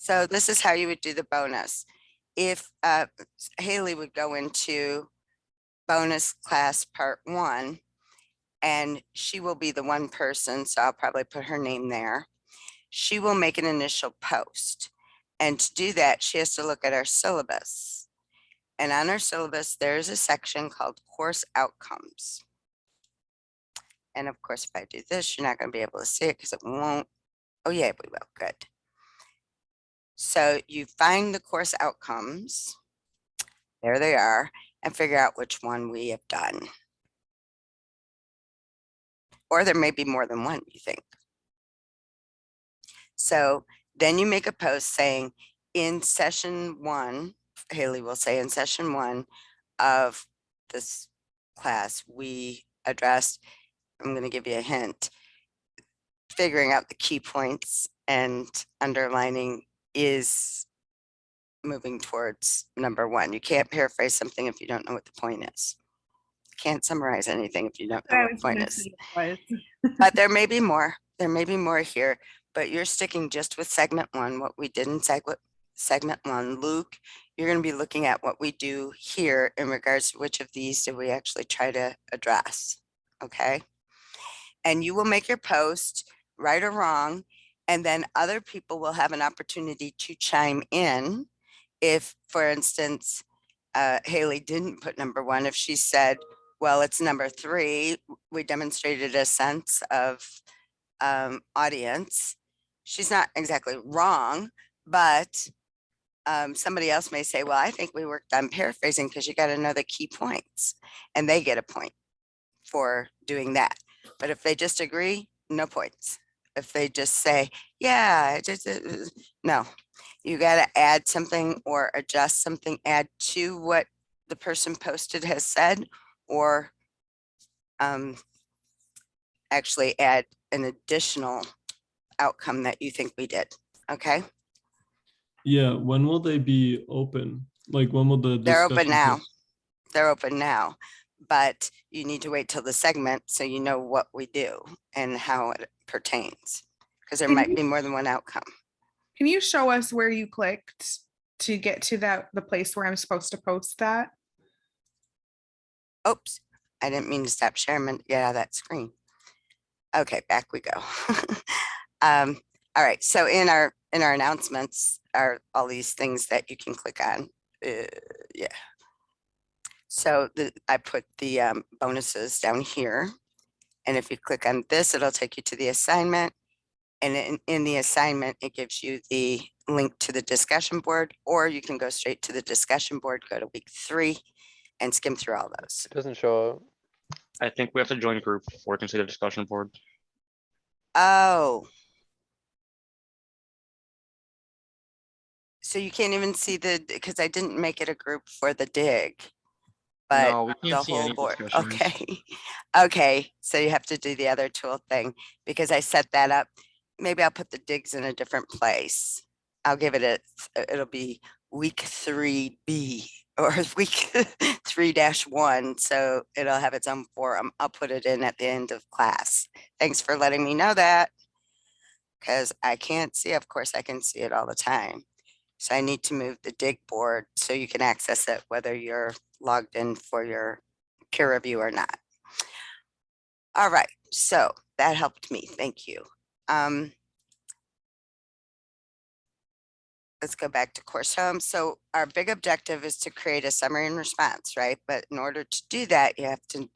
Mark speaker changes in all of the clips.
Speaker 1: So this is how you would do the bonus. If Haley would go into bonus class part 1, and she will be the one person, so I'll probably put her name there. She will make an initial post. And to do that, she has to look at our syllabus. And on our syllabus, there's a section called course outcomes. And of course, if I do this, you're not going to be able to see it because it won't. Oh yeah, we will. Good. So you find the course outcomes. There they are, and figure out which one we have done. Or there may be more than one, you think. So then you make a post saying, in session 1, Haley will say, in session 1 of this class, we addressed, I'm going to give you a hint, figuring out the key points, and underlining is moving towards number 1. You can't paraphrase something if you don't know what the point is. Can't summarize anything if you don't know what the point is. But there may be more. There may be more here, but you're sticking just with segment 1, what we did in segment 1. Luke, you're going to be looking at what we do here in regards to which of these did we actually try to address. Okay. And you will make your post, right or wrong, and then other people will have an opportunity to chime in. If, for instance, Haley didn't put number 1, if she said, well, it's number 3, we demonstrated a sense of audience. She's not exactly wrong, but somebody else may say, well, I think we worked on paraphrasing because you got to know the key points, and they get a point for doing that. But if they just agree, no points. If they just say, yeah, no, you got to add something or adjust something, add to what the person posted has said, or actually add an additional outcome that you think we did. Okay.
Speaker 2: Yeah. When will they be open? Like when will the
Speaker 1: They're open now.
Speaker 2: post-
Speaker 1: They're open now, but you need to wait till the segment so you know what we do and how it pertains, because there might be more than one outcome.
Speaker 3: Can you show us where you clicked to get to the place where I'm supposed to post that?
Speaker 1: Oops, I didn't mean to stop sharing. Yeah, that screen. Okay, back we go. All right, so in our announcements are all these things that you can click on. Yeah. So I put the bonuses down here. And if you click on this, it'll take you to the assignment. And in the assignment, it gives you the link to the discussion board, or you can go straight to the discussion board, go to week 3 and skim through all those.
Speaker 4: It doesn't show up.
Speaker 5: I think we have to join group before we can see the discussion board.
Speaker 1: Oh. So you can't even see because I didn't make it a group for the dig. But
Speaker 5: no, we can't
Speaker 1: the
Speaker 5: see
Speaker 1: whole
Speaker 5: any
Speaker 1: board.
Speaker 5: discussions.
Speaker 1: Okay. Okay. So you have to do the other tool thing because I set that up. Maybe I'll put the digs in a different place. I'll give it it'll be week 3B or week 3-1. So it'll have its own forum. I'll put it in at the end of class. Thanks for letting me know that, because I can't see. Of course, I can see it all the time. So I need to move the dig board so you can access it, whether you're logged in for your peer review or not. All right, so that helped me. Thank you. Let's go back to course home. So our big objective is to create a summary and response, right? But in order to do that, you have to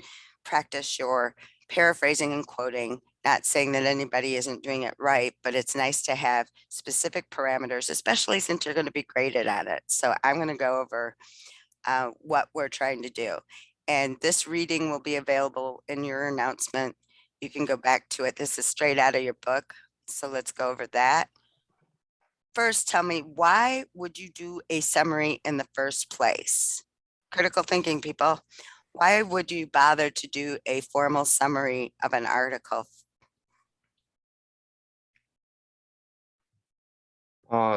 Speaker 1: practice your paraphrasing and quoting. Not saying that anybody isn't doing it right, but it's nice to have specific parameters, especially since you're going to be graded on it. So I'm going to go over what we're trying to do. And this reading will be available in your announcement. You can go back to it. This is straight out of your book. So let's go over that. First, tell me, why would you do a summary in the first place? Critical thinking, people. Why would you bother to do a formal summary of an article?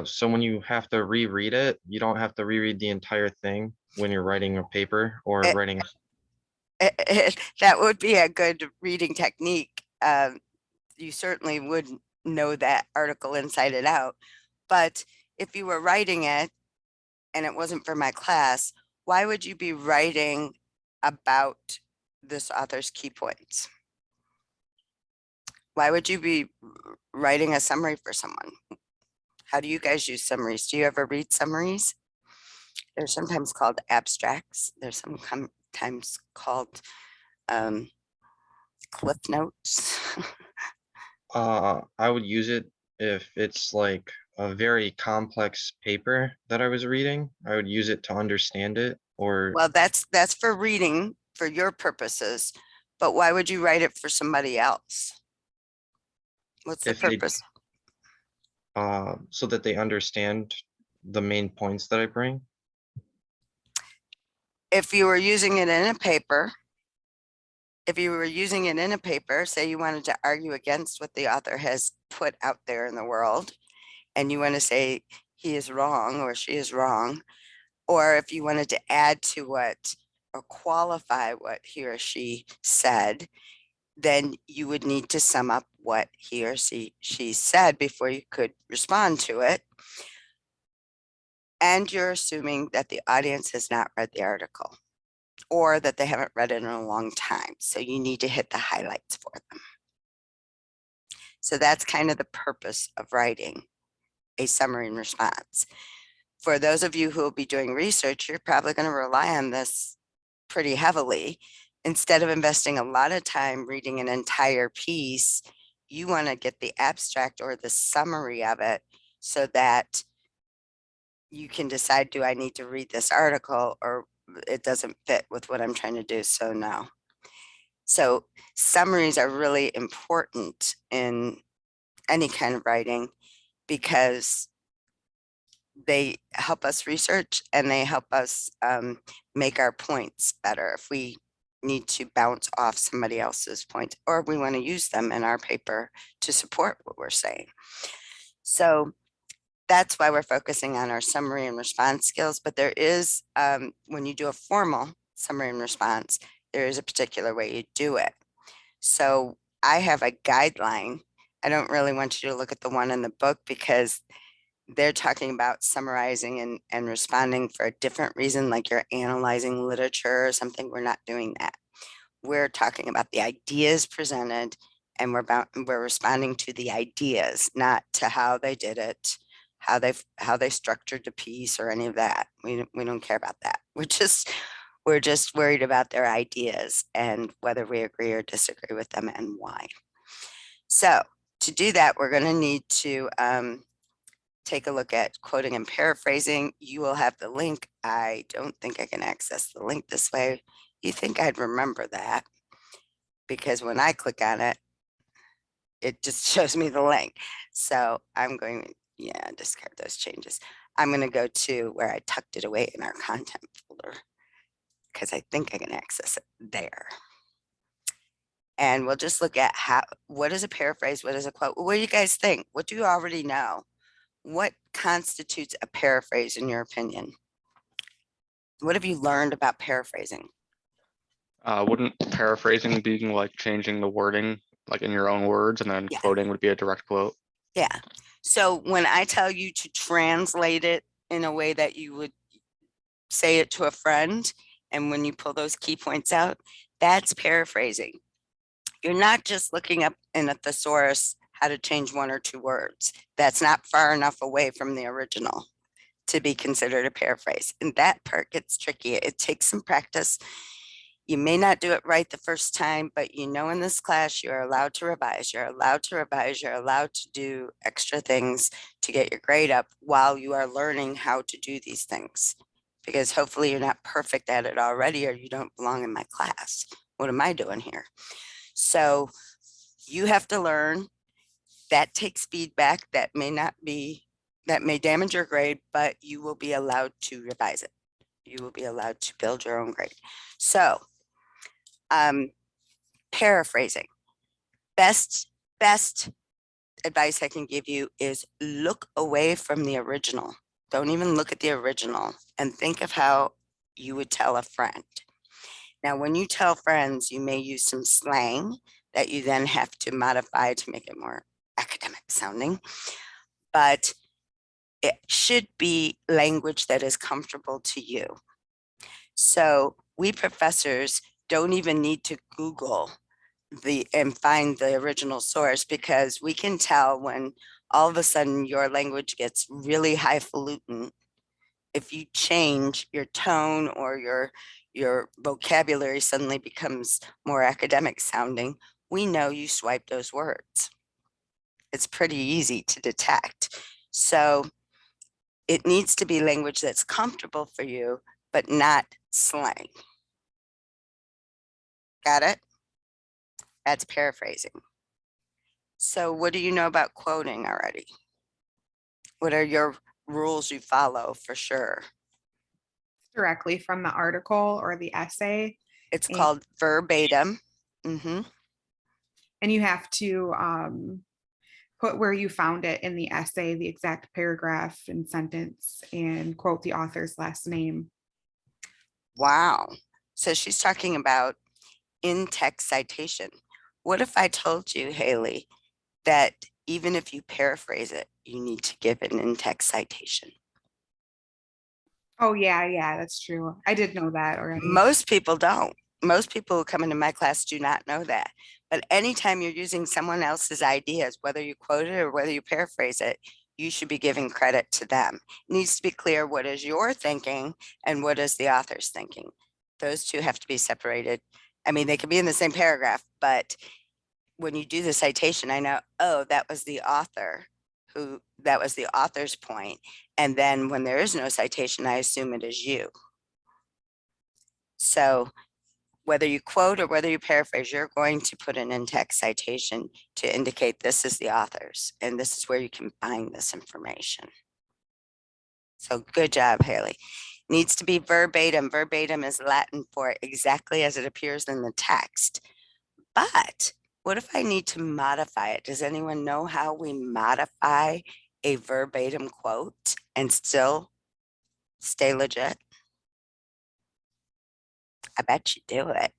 Speaker 5: So when you have to reread it, you don't have to reread the entire thing when you're writing a paper or writing.
Speaker 1: That would be a good reading technique. You certainly would know that article inside and out. But if you were writing it and it wasn't for my class, why would you be writing about this author's key points? Why would you be writing a summary for someone? How do you guys use summaries? Do you ever read summaries? They're sometimes called abstracts. They're sometimes called cliff notes.
Speaker 5: I would use it if it's like a very complex paper that I was reading. I would use it to understand it, or
Speaker 1: Well, that's for reading for your purposes, but why would you write it for somebody else? What's the
Speaker 5: if they,
Speaker 1: purpose?
Speaker 5: so that they understand the main points that I bring.
Speaker 1: If you were using it in a paper, say you wanted to argue against what the author has put out there in the world, and you want to say he is wrong or she is wrong, or if you wanted to add to what or qualify what he or she said, then you would need to sum up what he or she said before you could respond to it. And you're assuming that the audience has not read the article or that they haven't read it in a long time. So you need to hit the highlights for them. So that's kind of the purpose of writing a summary and response. For those of you who will be doing research, you're probably going to rely on this pretty heavily. Instead of investing a lot of time reading an entire piece, you want to get the abstract or the summary of it so that you can decide, do I need to read this article or it doesn't fit with what I'm trying to do? So no. So summaries are really important in any kind of writing because they help us research and they help us make our points better if we need to bounce off somebody else's points or we want to use them in our paper to support what we're saying. So that's why we're focusing on our summary and response skills. But there is, when you do a formal summary and response, there is a particular way you do it. So I have a guideline. I don't really want you to look at the one in the book because they're talking about summarizing and responding for a different reason, like you're analyzing literature or something. We're not doing that. We're talking about the ideas presented and we're responding to the ideas, not to how they did it, how they structured the piece or any of that. We don't care about that. We're just worried about their ideas and whether we agree or disagree with them and why. So to do that, we're going to need to take a look at quoting and paraphrasing. You will have the link. I don't think I can access the link this way. You think I'd remember that because when I click on it, it just shows me the link. So I'm going, yeah, discard those changes. I'm going to go to where I tucked it away in our content folder because I think I can access it there. And we'll just look at what is a paraphrase? What is a quote? What do you guys think? What do you already know? What constitutes a paraphrase in your opinion? What have you learned about paraphrasing?
Speaker 4: Wouldn't paraphrasing be like changing the wording like in your own words, and then
Speaker 1: Yeah.
Speaker 4: quoting would be a direct quote?
Speaker 1: Yeah. So when I tell you to translate it in a way that you would say it to a friend, and when you pull those key points out, that's paraphrasing. You're not just looking up in a thesaurus how to change one or two words. That's not far enough away from the original to be considered a paraphrase. And that part gets tricky. It takes some practice. You may not do it right the first time, but you know, in this class, you're allowed to revise. You're allowed to revise. You're allowed to do extra things to get your grade up while you are learning how to do these things. Because hopefully you're not perfect at it already, or you don't belong in my class. What am I doing here? So you have to learn. That takes feedback. That may damage your grade, but you will be allowed to revise it. You will be allowed to build your own grade. So paraphrasing. Best advice I can give you is look away from the original. Don't even look at the original and think of how you would tell a friend. Now, when you tell friends, you may use some slang that you then have to modify to make it more academic sounding. But it should be language that is comfortable to you. So we professors don't even need to Google and find the original source, because we can tell when all of a sudden your language gets really highfalutin. If you change your tone or your vocabulary suddenly becomes more academic sounding, we know you swipe those words. It's pretty easy to detect. So it needs to be language that's comfortable for you, but not slang. Got it? That's paraphrasing. So what do you know about quoting already? What are your rules you follow for sure?
Speaker 3: Directly from the article or the essay.
Speaker 1: It's
Speaker 3: And-
Speaker 1: called verbatim. Mm-hmm.
Speaker 3: And you have to put where you found it in the essay, the exact paragraph and sentence, and quote the author's last name.
Speaker 1: Wow. So she's talking about in-text citation. What if I told you, Haley, that even if you paraphrase it, you need to give an in-text citation?
Speaker 3: Oh, yeah, that's true. I did know that already.
Speaker 1: Most people don't. Most people who come into my class do not know that. But anytime you're using someone else's ideas, whether you quote it or whether you paraphrase it, you should be giving credit to them. It needs to be clear what is your thinking and what is the author's thinking. Those two have to be separated. I mean, they can be in the same paragraph, but when you do the citation, I know, oh, that was the author's point. And then when there is no citation, I assume it is you. So whether you quote or whether you paraphrase, you're going to put an in-text citation to indicate this is the author's and this is where you can find this information. So good job, Haley. Needs to be verbatim. Verbatim is Latin for exactly as it appears in the text. But what if I need to modify it? Does anyone know how we modify a verbatim quote and still stay legit? I bet you do it.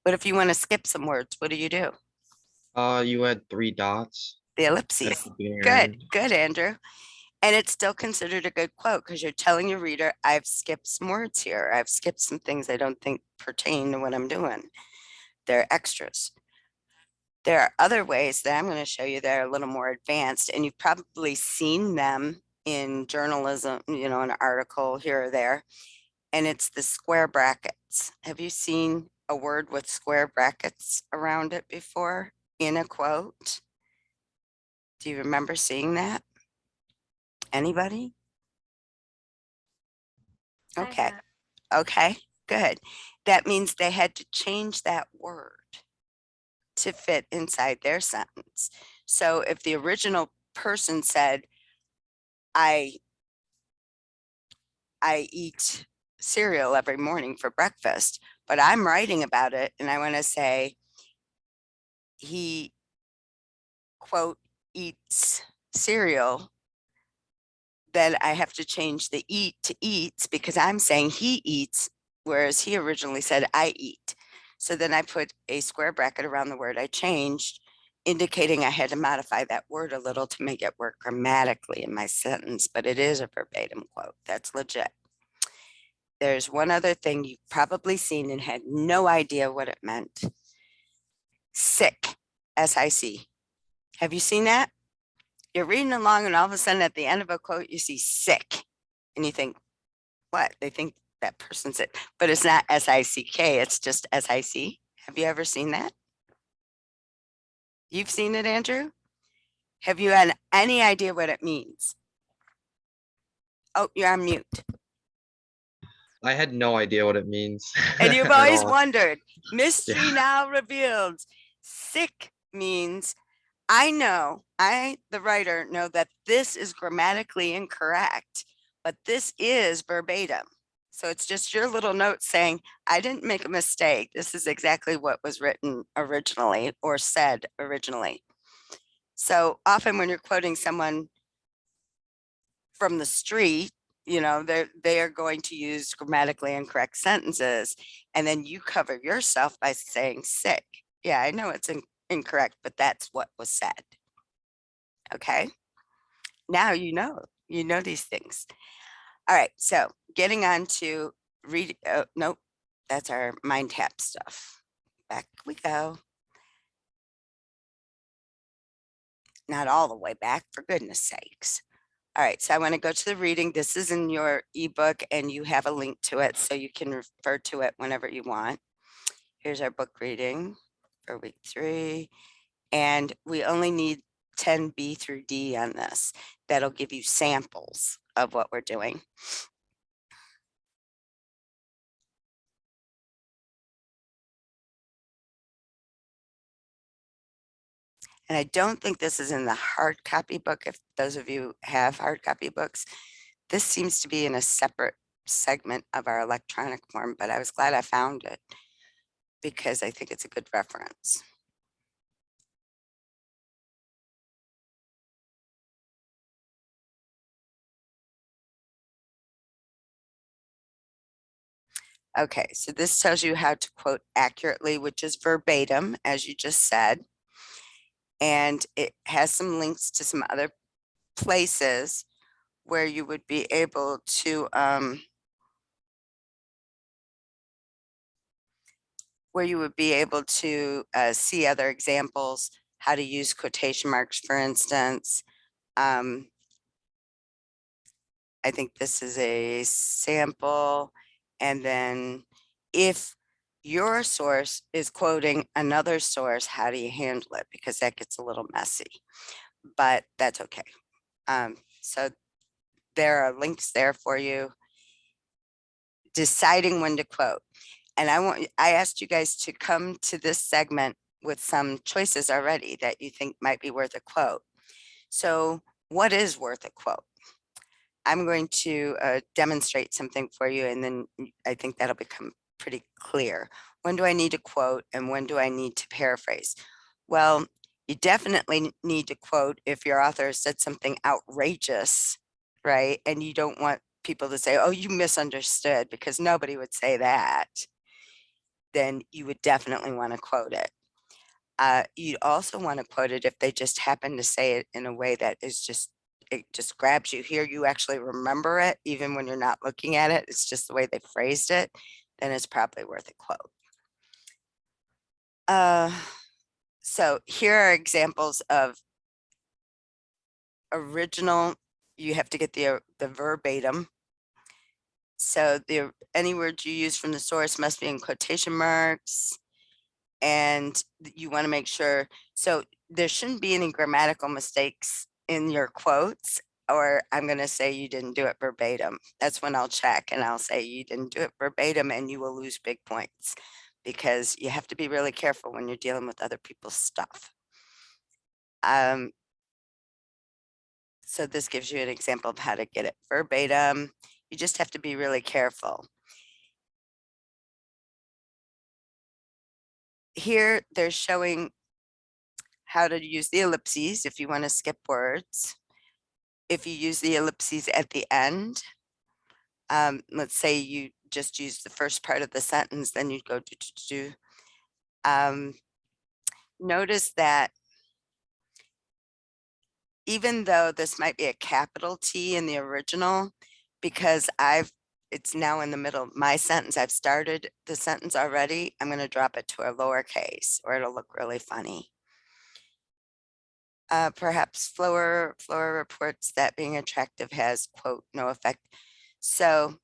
Speaker 1: What if you want to skip some words? What do?
Speaker 5: You had 3 dots.
Speaker 1: The
Speaker 5: at
Speaker 1: ellipses.
Speaker 5: the beginning or
Speaker 1: Good,
Speaker 5: end.
Speaker 1: good, Andrew. And it's still considered a good quote because you're telling your reader, I've skipped some words here. I've skipped some things I don't think pertain to what I'm doing. They're extras. There are other ways that I'm going to show you that are a little more advanced, and you've probably seen them in journalism, you know, an article here or there. And it's the square brackets. Have you seen a word with square brackets around it before in a quote? Do you remember seeing that? Anybody? Okay. Okay, good. That means they had to change that word to fit inside their sentence. So if the original person said, I eat cereal every morning for breakfast, but I'm writing about it and I want to say he, quote, eats cereal, then I have to change the eat to eats because I'm saying he eats, whereas he originally said I eat. So then I put a square bracket around the word I changed, indicating I had to modify that word a little to make it work grammatically in my sentence, but it is a verbatim quote. That's legit. There's one other thing you've probably seen and had no idea what it meant. Sick, S-I-C. Have you seen that? You're reading along and all of a sudden at the end of a quote, you see sick and you think, what? They think that person's it, but it's not S-I-C-K, it's just S-I-C. Have you ever seen that? You've seen it, Andrew? Have you had any idea what it means? Oh, you're on mute.
Speaker 5: I had no idea what it means.
Speaker 1: And you've
Speaker 5: at
Speaker 1: always
Speaker 5: all.
Speaker 1: wondered, mystery
Speaker 5: Yeah.
Speaker 1: now revealed. Sick means I, the writer, know that this is grammatically incorrect, but this is verbatim. So it's just your little note saying, I didn't make a mistake. This is exactly what was written originally or said originally. So often when you're quoting someone from the street, you know, they are going to use grammatically incorrect sentences. And then you cover yourself by saying sick. Yeah, I know it's incorrect, but that's what was said. Okay. Now you know these things. All right. So getting on to read. Oh, nope. That's our mind tap stuff. Back we go. Not all the way back, for goodness sakes. All right, so I want to go to the reading. This is in your ebook and you have a link to it so you can refer to it whenever you want. Here's our book reading for week 3. And we only need 10B through D on this. That'll give you samples of what we're doing. And I don't think this is in the hard copy book. If those of you have hard copy books, this seems to be in a separate segment of our electronic form, but I was glad I found it because I think it's a good reference. Okay, so this tells you how to quote accurately, which is verbatim, as you just said. And it has some links to some other places where you would be able to see other examples, how to use quotation marks, for instance. I think this is a sample. And then if your source is quoting another source, how do you handle it? Because that gets a little messy, but that's okay. So there are links there for you. Deciding when to quote. And I asked you guys to come to this segment with some choices already that you think might be worth a quote. So what is worth a quote? I'm going to demonstrate something for you, and then I think that'll become pretty clear. When do I need to quote and when do I need to paraphrase? Well, you definitely need to quote if your author said something outrageous, right? And you don't want people to say, oh, you misunderstood, because nobody would say that. Then you would definitely want to quote it. You'd also want to quote it if they just happen to say it in a way that is just, it just grabs you. Here you actually remember it even when you're not looking at it. It's just the way they phrased it. Then it's probably worth a quote. So here are examples of original. You have to get the verbatim. So any words you use from the source must be in quotation marks. And you want to make sure, so there shouldn't be any grammatical mistakes in your quotes, or I'm going to say you didn't do it verbatim. That's when I'll check and I'll say you didn't do it verbatim, and you will lose big points because you have to be really careful when you're dealing with other people's stuff. So this gives you an example of how to get it verbatim. You just have to be really careful. Here they're showing how to use the ellipses if you want to skip words. If you use the ellipses at the end, let's say you just use the first part of the sentence, then you go do. Notice that even though this might be a capital T in the original, because it's now in the middle of my sentence, I've started the sentence already, I'm going to drop it to a lowercase or it'll look really funny. Perhaps Flower reports that being attractive has, quote, no effect. So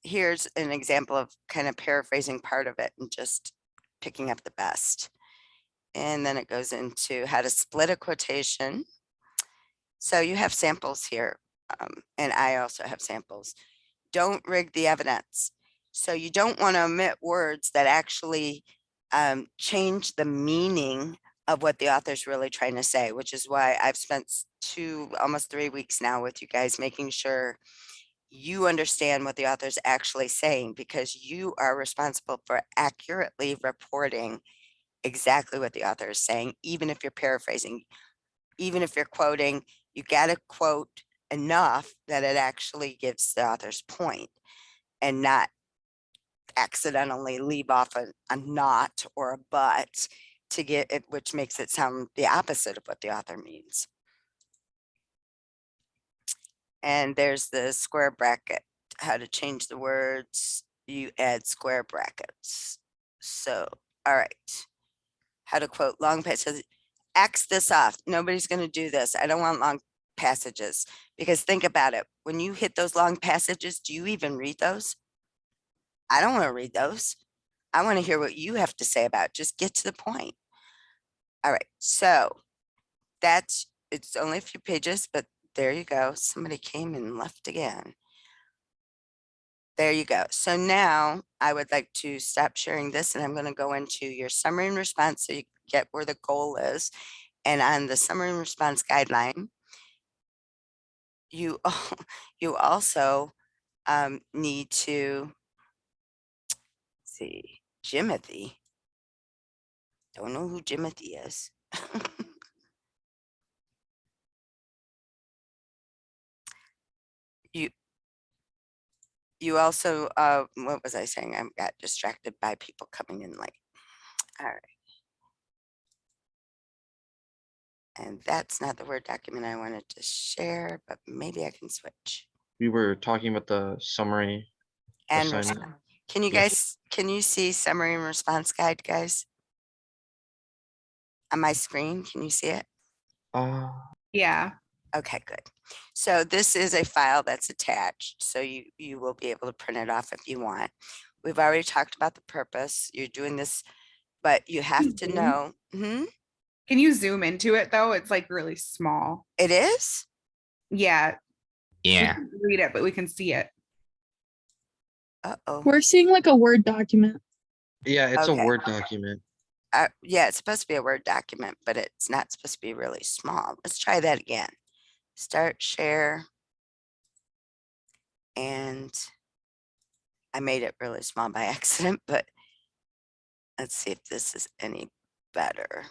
Speaker 1: here's an example of kind of paraphrasing part of it and just picking up the best. And then it goes into how to split a quotation. So you have samples here, and I also have samples. Don't rig the evidence. So you don't want to omit words that actually change the meaning of what the author's really trying to say, which is why I've spent almost 3 weeks now with you guys, making sure you understand what the author's actually saying, because you are responsible for accurately reporting exactly what the author is saying, even if you're paraphrasing, even if you're quoting, you got to quote enough that it actually gives the author's point and not accidentally leave off a not or a but to get it, which makes it sound the opposite of what the author means. And there's the square bracket, how to change the words. You add square brackets. So, all right. How to quote long passages. X this off. Nobody's going to do this. I don't want long passages because think about it. When you hit those long passages, do you even read those? I don't want to read those. I want to hear what you have to say about it. Just get to the point. All right. So it's only a few pages, but there you go. Somebody came and left again. There you go. So now I would like to stop sharing this and I'm going to go into your summary and response so you get where the goal is. And on the summary and response guideline, you also need to see Jimothy. Don't know who Jimothy is. You also, what was I saying? I got distracted by people coming in late. All right. And that's not the Word document I wanted to share, but maybe I can switch.
Speaker 5: We were talking about the summary.
Speaker 1: And
Speaker 5: Assignment.
Speaker 1: can you
Speaker 5: Yes.
Speaker 1: guys, can you see summary and response guide, guys? On my screen, can you see it?
Speaker 3: Yeah.
Speaker 1: Okay, good. So this is a file that's attached, so you will be able to print it off if you want. We've already talked about the purpose. You're doing this, but you have to know.
Speaker 3: Can you zoom into it though? It's like really small.
Speaker 1: It is?
Speaker 3: Yeah. We
Speaker 6: Yeah.
Speaker 3: can't read it, but we can see it.
Speaker 1: Uh-oh.
Speaker 7: We're seeing like a Word document.
Speaker 5: Yeah, it's
Speaker 1: Okay.
Speaker 5: a Word document.
Speaker 1: Yeah, it's supposed to be a Word document, but it's not supposed to be really small. Let's try that again. Start share. And I made it really small by accident, but let's see if this is any better.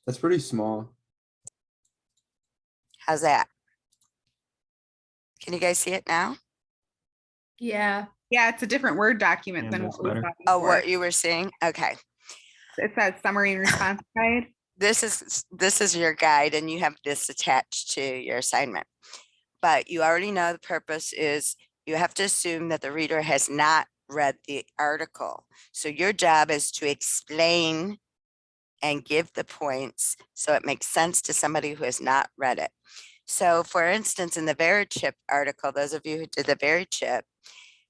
Speaker 8: That's pretty small.
Speaker 1: How's that? Can you guys see it now?
Speaker 7: Yeah.
Speaker 3: Yeah, it's a different Word document
Speaker 2: Yeah,
Speaker 3: than
Speaker 2: that's
Speaker 3: what we
Speaker 2: better.
Speaker 3: saw
Speaker 1: Oh,
Speaker 3: before.
Speaker 1: what you were seeing? Okay.
Speaker 3: It says summary and response guide.
Speaker 1: This is your guide and you have this attached to your assignment. But you already know the purpose is you have to assume that the reader has not read the article. So your job is to explain and give the points so it makes sense to somebody who has not read it. So for instance, in the Verichip article, those of you who did the Verichip,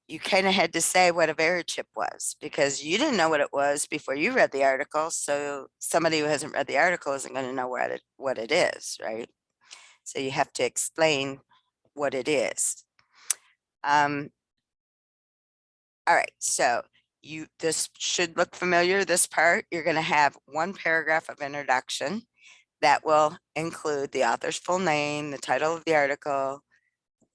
Speaker 1: you kind of had to say what a Verichip was because you didn't know what it was before you read the article. So somebody who hasn't read the article isn't going to know what it is, right? So you have to explain what it is. All right, so this should look familiar. This part, you're going to have one paragraph of introduction that will include the author's full name, the title of the article,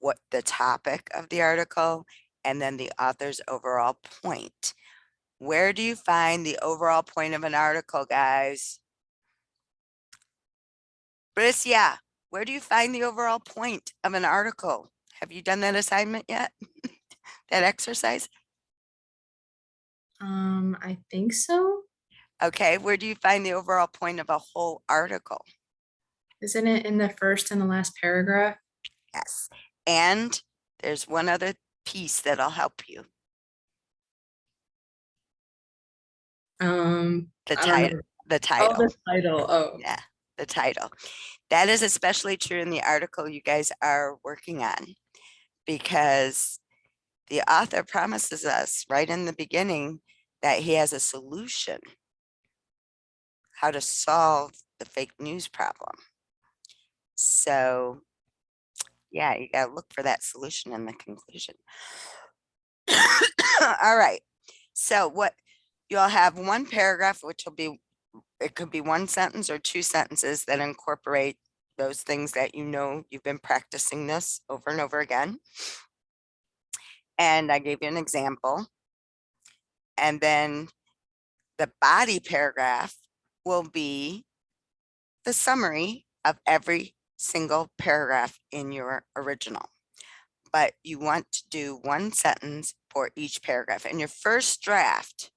Speaker 1: what the topic of the article, and then the author's overall point. Where do you find the overall point of an article, guys? Bricia, where do you find the overall point of an article? Have you done that assignment yet? That exercise?
Speaker 7: I think so.
Speaker 1: Okay, where do you find the overall point of a whole article?
Speaker 7: Isn't it in the first and the last paragraph?
Speaker 1: Yes, and there's one other piece that'll help you.
Speaker 7: The
Speaker 1: The title. The
Speaker 7: Oh,
Speaker 1: title.
Speaker 7: the title. Oh.
Speaker 1: Yeah, the title. That is especially true in the article you guys are working on because the author promises us right in the beginning that he has a solution, how to solve the fake news problem. So yeah, you gotta look for that solution in the conclusion. All right, so what you'll have one paragraph, which will be, it could be one sentence or two sentences that incorporate those things that you know you've been practicing this over and over again. And I gave you an example. And then the body paragraph will be the summary of every single paragraph in your original. But you want to do one sentence for each paragraph. In your first draft,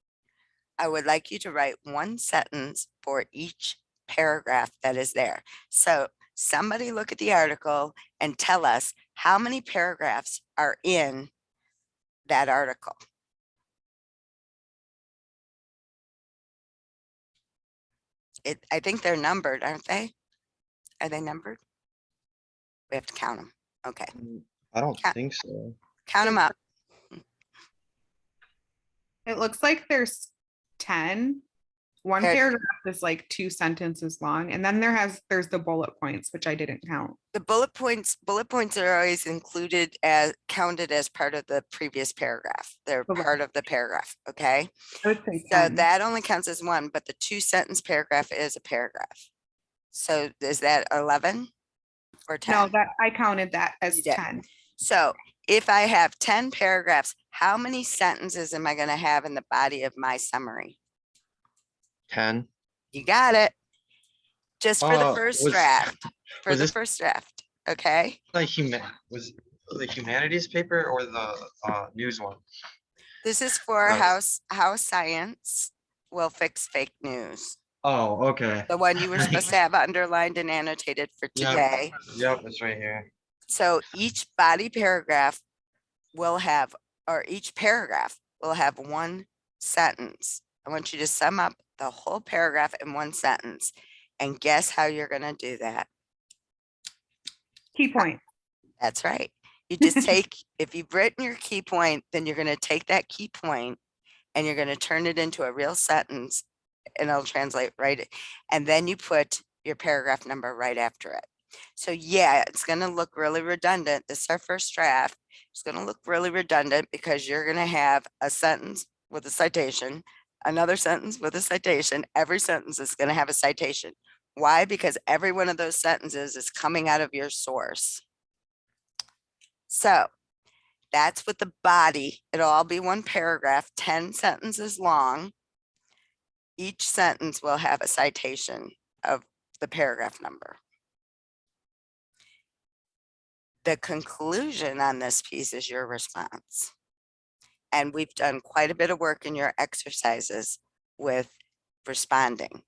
Speaker 1: I would like you to write one sentence for each paragraph that is there. So somebody look at the article and tell us how many paragraphs are in that article. I think they're numbered, aren't they? Are they numbered? We have to count them. Okay,
Speaker 5: I don't
Speaker 1: Yeah.
Speaker 5: think so.
Speaker 1: count them up.
Speaker 3: It looks like there's 10. One
Speaker 1: There-
Speaker 3: paragraph is like 2 sentences long, and then there's the bullet points, which I didn't count.
Speaker 1: The bullet points are always included as counted as part of the previous paragraph. They're
Speaker 3: Okay.
Speaker 1: part of the paragraph, okay?
Speaker 3: I would say
Speaker 1: So
Speaker 3: 10.
Speaker 1: that only counts as one, but the 2-sentence paragraph is a paragraph. So is that 11 or 10?
Speaker 3: No, that I counted that as
Speaker 1: You did.
Speaker 3: 10.
Speaker 1: So if I have 10 paragraphs, how many sentences am I going to have in the body of my summary?
Speaker 5: 10.
Speaker 1: You got it. Just for the first
Speaker 5: was-
Speaker 1: draft, for
Speaker 5: was
Speaker 1: the
Speaker 5: this-
Speaker 1: first draft, okay?
Speaker 5: Was the humanities paper or the news one?
Speaker 1: This is for
Speaker 5: Right.
Speaker 1: how science will fix fake news.
Speaker 5: Oh, okay.
Speaker 1: The one you were supposed to have underlined and annotated for
Speaker 5: Yeah.
Speaker 1: today.
Speaker 5: Yep, it's right here.
Speaker 1: So each body paragraph will have, or each paragraph will have one sentence. I want you to sum up the whole paragraph in one sentence. And guess how you're going to do that?
Speaker 3: Key point.
Speaker 1: That's right. You just take, if you've written your key point, then you're going to take that key point and you're going to turn it into a real sentence and it'll translate right. And then you put your paragraph number right after it. So yeah, it's going to look really redundant. This is our first draft. It's going to look really redundant because you're going to have a sentence with a citation, another sentence with a citation. Every sentence is going to have a citation. Why? Because every one of those sentences is coming out of your source. So that's with the body. It'll all be one paragraph, 10 sentences long. Each sentence will have a citation of the paragraph number. The conclusion on this piece is your response. And we've done quite a bit of work in your exercises with responding.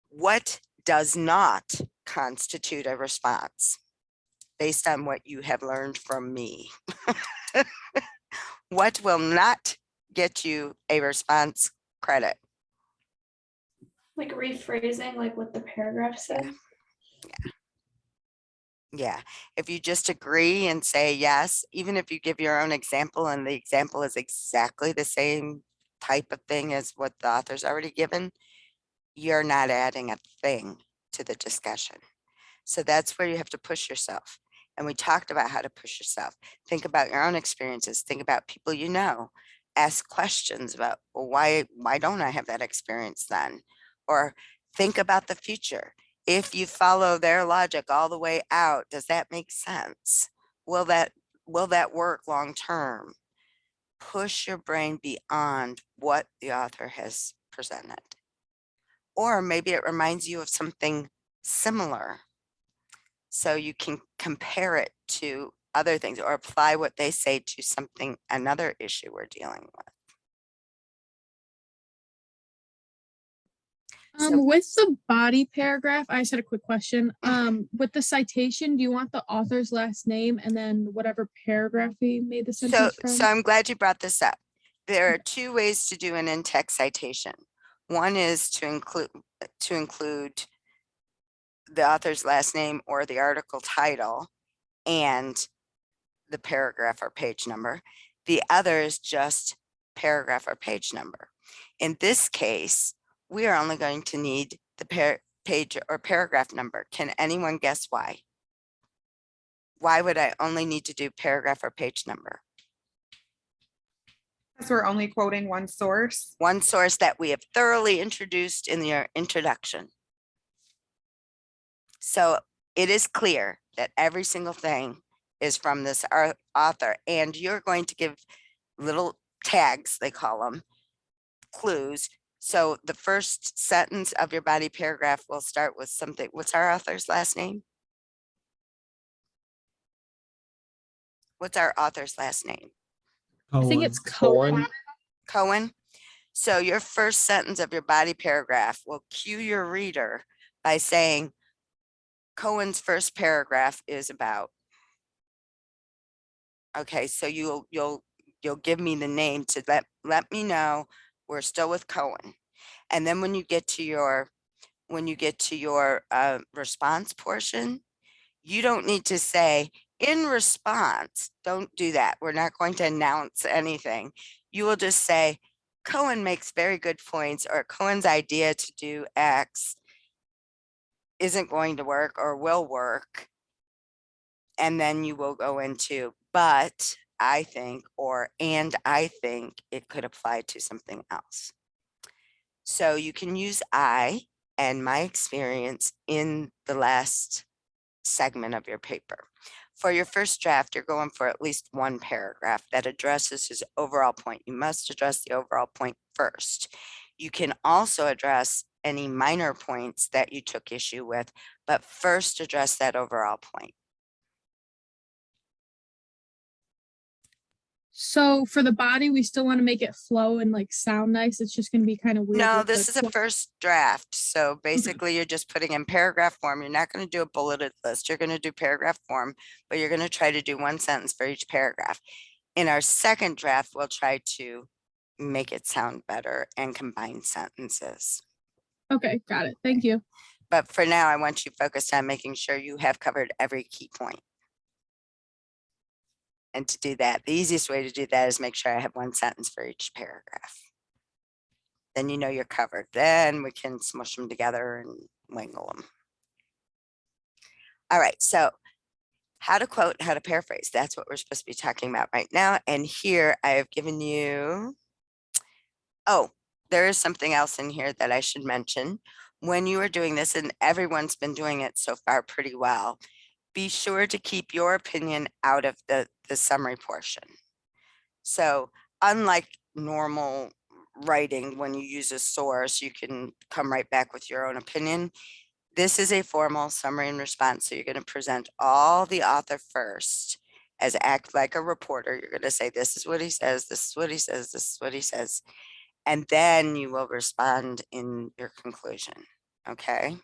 Speaker 1: What does not constitute a response based on what you have learned from me? What will not get you a response credit?
Speaker 6: Like rephrasing, like what the paragraph said.
Speaker 1: Yeah, if you just agree and say yes, even if you give your own example and the example is exactly the same type of thing as what the author's already given, you're not adding a thing to the discussion. So that's where you have to push yourself. And we talked about how to push yourself. Think about your own experiences. Think about people you know. Ask questions about, well, why don't I have that experience then? Or think about the future. If you follow their logic all the way out, does that make sense? Will that work long term? Push your brain beyond what the author has presented. Or maybe it reminds you of something similar. So you can compare it to other things or apply what they say to something, another issue we're dealing with. So-
Speaker 9: With the body paragraph, I just had a quick question. With the citation, do you want the author's last name and then whatever paragraph he made the sentence from?
Speaker 1: So I'm glad you brought this up. There are two ways to do an in-text citation. One is to include the author's last name or the article title and the paragraph or page number. The other is just paragraph or page number. In this case, we are only going to need the page or paragraph number. Can anyone guess why? Why would I only need to do paragraph or page number?
Speaker 3: Because we're only quoting one source.
Speaker 1: One source that we have thoroughly introduced in your introduction. So it is clear that every single thing is from this author, and you're going to give little tags, they call them, clues. So the first sentence of your body paragraph will start with something. What's our author's last name? What's our author's last name?
Speaker 9: I think it's Cohen.
Speaker 1: Cohen. So your first sentence of your body paragraph will cue your reader by saying, Cohen's first paragraph is about. Okay, so you'll give me the name to let me know we're still with Cohen. And then when you get to your response portion, you don't need to say in response. Don't do that. We're not going to announce anything. You will just say Cohen makes very good points, or Cohen's idea to do X isn't going to work or will work. And then you will go into, but I think, or, and I think it could apply to something else. So you can use I and my experience in the last segment of your paper. For your first draft, you're going for at least one paragraph that addresses his overall point. You must address the overall point first. You can also address any minor points that you took issue with, but first address that overall point.
Speaker 9: So for the body, we still want to make it flow and like sound nice. It's just going to be kind of weird.
Speaker 1: No,
Speaker 9: with
Speaker 1: this
Speaker 9: the
Speaker 1: is a first draft. So basically you're just putting in paragraph form. You're not going to do a bulleted list. You're going to do paragraph form, but you're going to try to do one sentence for each paragraph. In our second draft, we'll try to make it sound better and combine sentences.
Speaker 9: Okay, got it. Thank you.
Speaker 1: But for now, I want you focused on making sure you have covered every key point. And to do that, the easiest way to do that is make sure I have one sentence for each paragraph. Then you know you're covered. Then we can smush them together and wangle them. All right, so how to quote, how to paraphrase. That's what we're supposed to be talking about right now. And here I have given you, oh, there is something else in here that I should mention. When you are doing this, and everyone's been doing it so far pretty well, be sure to keep your opinion out of the summary portion. So unlike normal writing, when you use a source, you can come right back with your own opinion. This is a formal summary and response. So you're going to present all the author first, as act like a reporter. You're going to say, this is what he says, this is what he says, this is what he says. And then you will respond in your conclusion. Okay.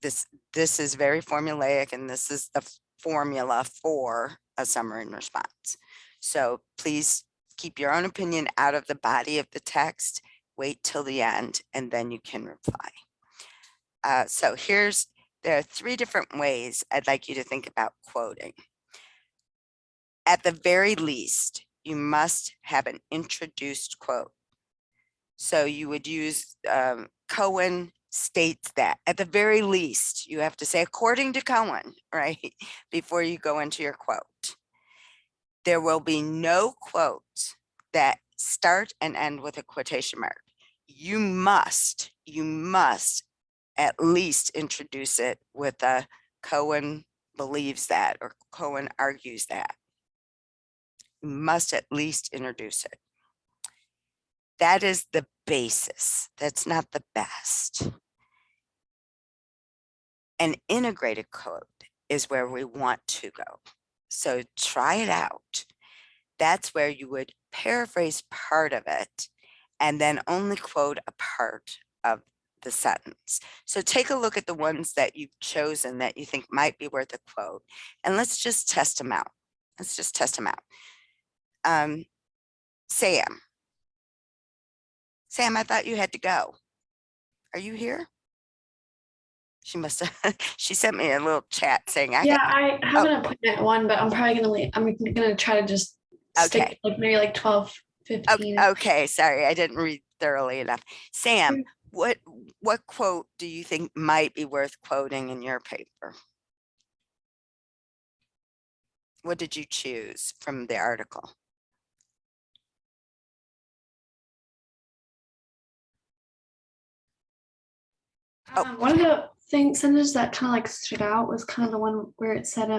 Speaker 1: This is very formulaic, and this is the formula for a summary and response. So please keep your own opinion out of the body of the text. Wait till the end, and then you can reply. So there are 3 different ways I'd like you to think about quoting. At the very least, you must have an introduced quote. So you would use Cohen states that. At the very least, you have to say, according to Cohen, right? Before you go into your quote. There will be no quotes that start and end with a quotation mark. You must at least introduce it with a Cohen believes that, or Cohen argues that. You must at least introduce it. That is the basis. That's not the best. An integrated quote is where we want to go. So try it out. That's where you would paraphrase part of it and then only quote a part of the sentence. So take a look at the ones that you've chosen that you think might be worth a quote, and let's just test them out. Let's just test them out. Sam, I thought you had to go. Are you here? She must have, she sent me a little chat saying,
Speaker 6: I have an appointment at 1, but I'm probably gonna leave. I'm gonna try to just stick like maybe like 12, 15.
Speaker 1: Okay, sorry, I didn't read thoroughly enough. Sam, what quote do you think might be worth quoting in your paper? What did you choose from the article?
Speaker 6: One of the sentences that kind of like stood out was kind of the one where it said,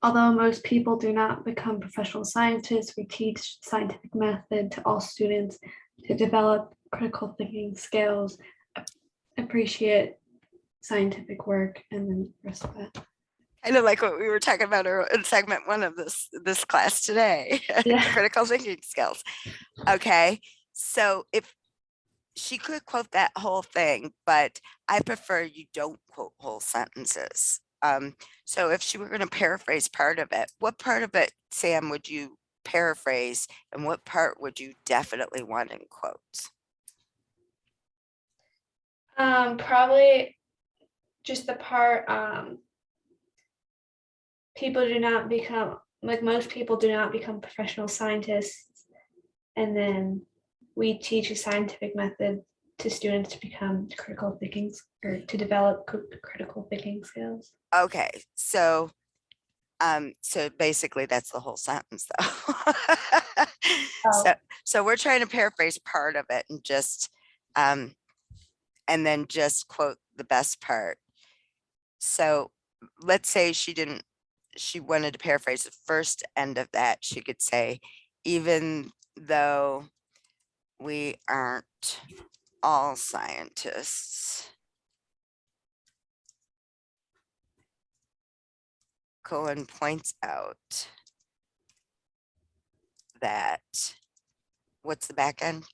Speaker 6: although most people do not become professional scientists, we teach scientific method to all students to develop critical thinking skills, appreciate scientific work, and then the rest of that.
Speaker 1: I know, like what we were talking about in segment 1 of this class today,
Speaker 6: Yeah.
Speaker 1: critical thinking skills. Okay, So if she could quote that whole thing, but I prefer you don't quote whole sentences. So if she were going to paraphrase part of it, what part of it, Sam, would you paraphrase, and what part would you definitely want in quotes?
Speaker 6: Probably just the part, people do not become, like most people do not become professional scientists. And then we teach a scientific method to students to become critical thinking or to develop critical thinking skills.
Speaker 1: Okay, so basically that's the whole sentence though. So we're trying to paraphrase part of it and just and then just quote the best part. So let's say she wanted to paraphrase the first end of that, she could say, even though we aren't all scientists, Cohen points out that, what's the back end?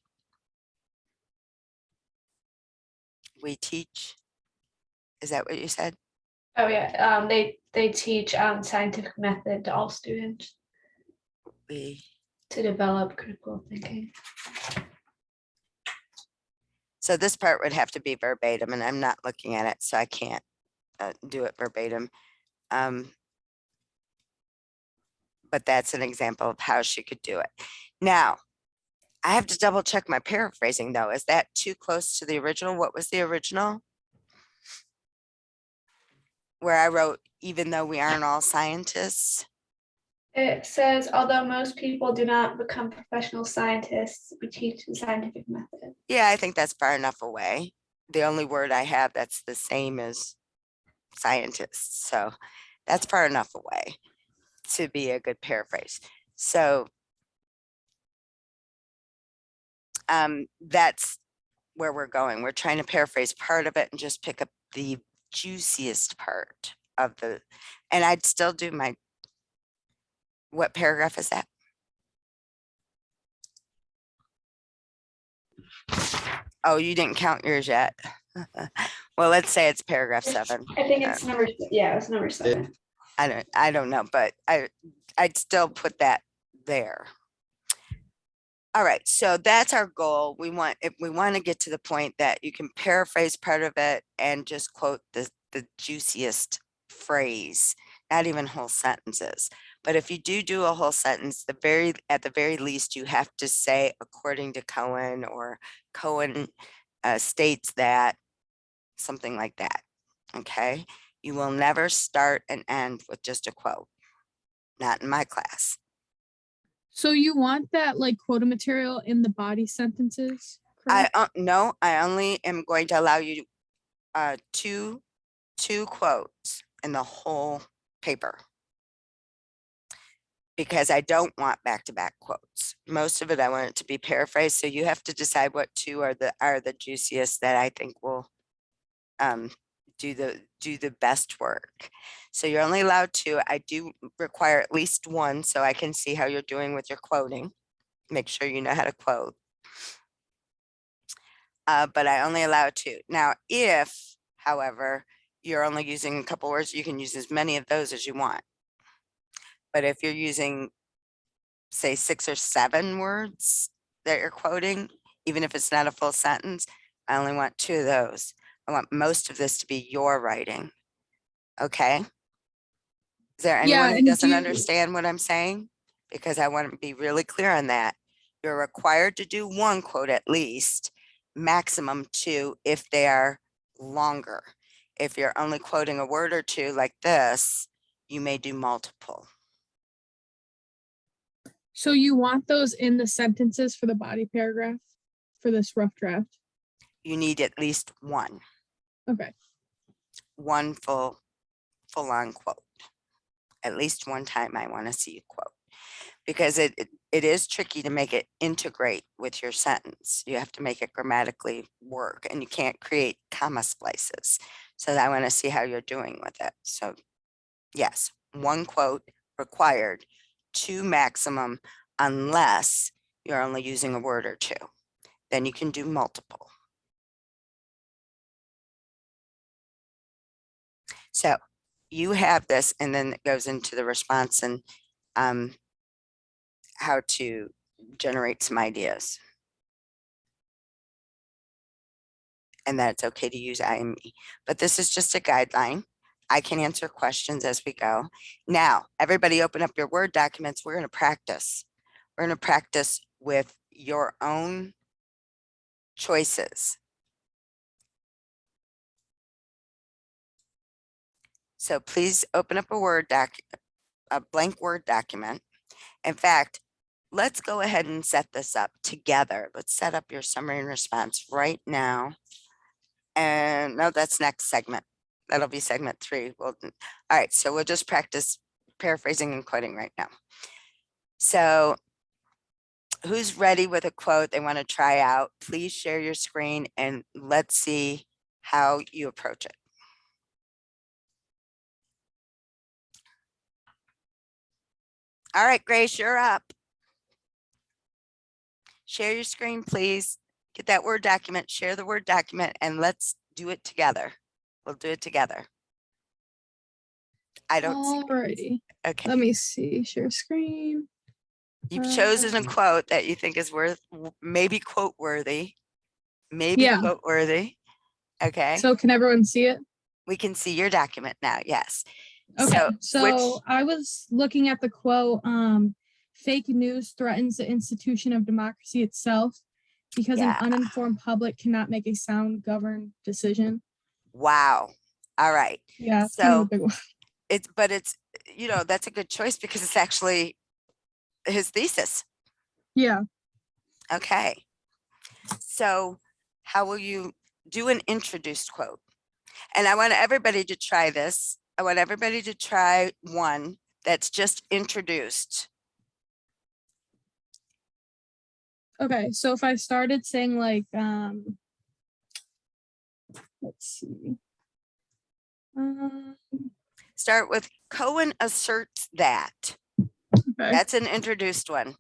Speaker 1: We teach, is that what you said?
Speaker 6: Oh yeah, they teach scientific method to all students
Speaker 1: We,
Speaker 6: to develop critical thinking.
Speaker 1: so this part would have to be verbatim, and I'm not looking at it, so I can't do it verbatim. But that's an example of how she could do it. Now, I have to double check my paraphrasing though. Is that too close to the original? What was the original? Where I wrote, even though we aren't all scientists.
Speaker 6: It says, although most people do not become professional scientists, we teach the scientific method.
Speaker 1: Yeah, I think that's far enough away. The only word I have that's the same as scientists. So that's far enough away to be a good paraphrase. So that's where we're going. We're trying to paraphrase part of it and just pick up the juiciest part of the, and I'd still do my, what paragraph is that? Oh, you didn't count yours yet. Well, let's say it's paragraph 7.
Speaker 6: I think it's number, yeah, it's number 7.
Speaker 1: I don't know, but I'd still put that there. All right, so that's our goal. If we want to get to the point that you can paraphrase part of it and just quote the juiciest phrase, not even whole sentences. But if you do a whole sentence, at the very least, you have to say, according to Cohen, or Cohen states that, something like that. Okay, you will never start and end with just a quote. Not in my class.
Speaker 9: So you want that like quota material in the body sentences? Correct?
Speaker 1: No, I only am going to allow you two quotes in the whole paper, because I don't want back-to-back quotes. Most of it I want it to be paraphrased, so you have to decide what 2 are the juiciest that I think will do the best work. So you're only allowed 2. I do require at least 1 so I can see how you're doing with your quoting. Make sure you know how to quote. But I only allow 2. Now, if, however, you're only using a couple words, you can use as many of those as you want. But if you're using, say, 6 or 7 words that you're quoting, even if it's not a full sentence, I only want 2 of those. I want most of this to be your writing. Okay? Is there anyone who
Speaker 9: and
Speaker 1: doesn't
Speaker 9: do-
Speaker 1: understand what I'm saying? Because I want to be really clear on that. You're required to do 1 quote at least, maximum 2 if they are longer. If you're only quoting a word or 2 like this, you may do multiple.
Speaker 9: So you want those in the sentences for the body paragraph for this rough draft?
Speaker 1: You need at least 1.
Speaker 9: Okay.
Speaker 1: 1 full on quote. At least 1 time I want to see you quote, because it is tricky to make it integrate with your sentence. You have to make it grammatically work, and you can't create comma splices. So I want to see how you're doing with it. So yes, 1 quote required, 2 maximum, unless you're only using a word or 2. Then you can do multiple. So you have this, and then it goes into the response and how to generate some ideas. And that it's okay to use IME, but this is just a guideline. I can answer questions as we go. Now, everybody open up your Word documents. We're going to practice. We're going to practice with your own choices. So please open up a blank Word document. In fact, let's go ahead and set this up together. Let's set up your summary and response right now. And no, that's next segment. That'll be segment 3. All right, so we'll just practice paraphrasing and quoting right now. So who's ready with a quote they want to try out? Please share your screen and let's see how you approach it. All right, Grace, you're up. Share your screen, please. Get that Word document, share the Word document, and let's do it together. We'll do it together. I don't see.
Speaker 9: Alrighty.
Speaker 1: Okay.
Speaker 9: Let me see. Share screen.
Speaker 1: You've chosen a quote that you think is maybe quote worthy. Maybe
Speaker 9: Yeah.
Speaker 1: quote worthy. Okay.
Speaker 9: So can everyone see it?
Speaker 1: We can see your document now. Yes.
Speaker 9: Okay. So
Speaker 1: which,
Speaker 9: I was looking at the quote, fake news threatens the institution of democracy itself because
Speaker 1: Yeah.
Speaker 9: an uninformed public cannot make a sound governed decision.
Speaker 1: wow. All right.
Speaker 9: Yeah. It's kind of a
Speaker 1: So
Speaker 9: big one.
Speaker 1: it's, you know, that's a good choice because it's actually his thesis.
Speaker 9: Yeah.
Speaker 1: Okay. So how will you do an introduced quote? And I want everybody to try this. I want everybody to try one that's just introduced.
Speaker 9: Okay. So if I started saying like, let's see.
Speaker 1: Start with Cohen asserts that.
Speaker 9: Okay.
Speaker 1: That's an introduced one.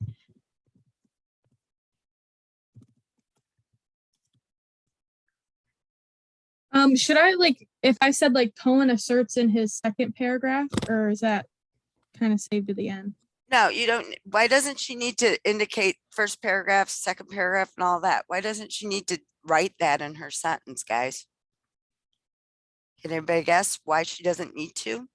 Speaker 9: Should I like, if I said like Cohen asserts in his second paragraph, or is that kind of saved to the end?
Speaker 1: No, you don't. Why doesn't she need to indicate first paragraph, second paragraph, and all that? Why doesn't she need to write that in her sentence, guys? Can anybody guess why she doesn't need to?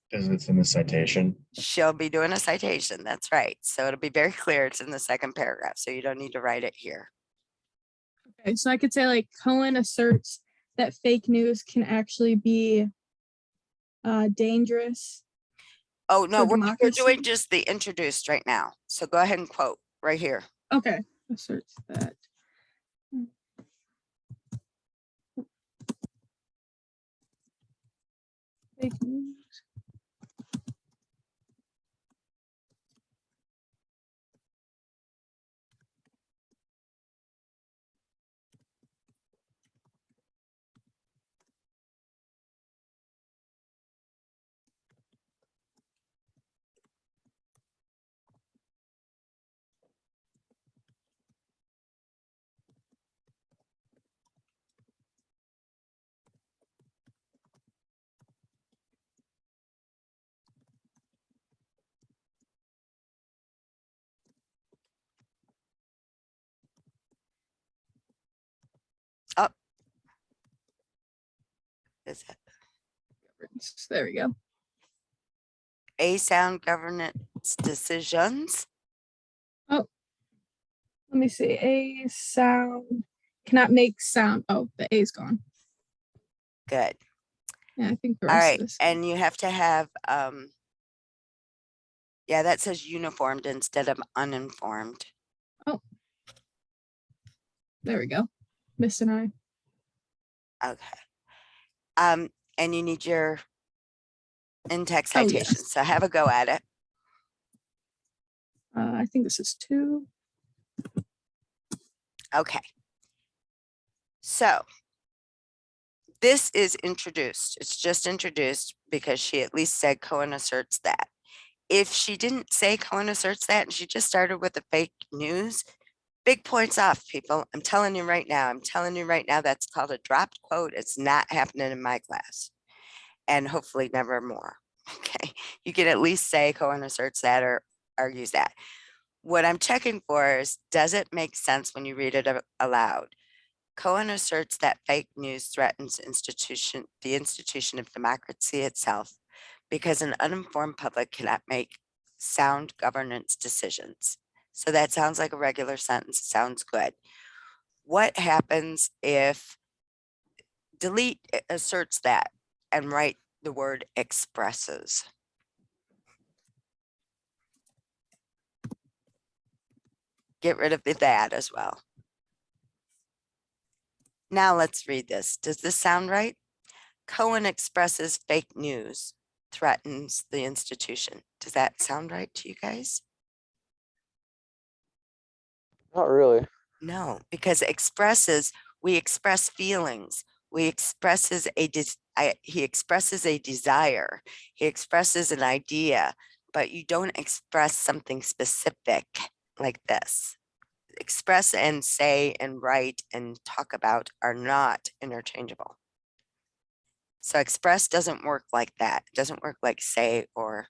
Speaker 10: Because it's in the citation.
Speaker 1: She'll be doing a citation. That's right. So it'll be very clear it's in the second paragraph. So you don't need to write it here.
Speaker 9: Okay, so I could say like Cohen asserts that fake news can actually be dangerous.
Speaker 1: Oh, no,
Speaker 9: For
Speaker 1: we're
Speaker 9: democracy?
Speaker 1: doing just the introduced right now. So go ahead and quote right here.
Speaker 9: Okay, asserts that. Fake news.
Speaker 1: Oh. Is it
Speaker 9: There we go.
Speaker 1: a sound governance decisions?
Speaker 9: Let me see. A sound cannot make sound. Oh, the A is gone.
Speaker 1: Good.
Speaker 9: Yeah, I think the
Speaker 1: All
Speaker 9: rest
Speaker 1: right.
Speaker 9: of this.
Speaker 1: And you have to have, yeah, that says uniformed instead of uninformed.
Speaker 9: There we go. Miss and I.
Speaker 1: Okay. And you need your in-text
Speaker 9: Oh,
Speaker 1: citation.
Speaker 9: yes.
Speaker 1: So have a go at it.
Speaker 9: I think this is 2.
Speaker 1: Okay. So this is introduced. It's just introduced because she at least said Cohen asserts that. If she didn't say Cohen asserts that and she just started with the fake news, Big points off, people. I'm telling you right now. I'm telling you right now, that's called a dropped quote. It's not happening in my class. And hopefully never more. Okay. You can at least say Cohen asserts that or argues that. What I'm checking for is, does it make sense when you read it aloud? Cohen asserts that fake news threatens the institution of democracy itself because an uninformed public cannot make sound governance decisions. So that sounds like a regular sentence. Sounds good. What happens if delete asserts that and write the word expresses? Get rid of the that as well. Now let's read this. Does this sound right? Cohen expresses fake news threatens the institution. Does that sound right to you guys?
Speaker 11: Not really.
Speaker 1: No, because expresses, we express feelings. We expresses he expresses a desire. He expresses an idea, but you don't express something specific like this. Express and say and write and talk about are not interchangeable. So express doesn't work like that. It doesn't work like say or.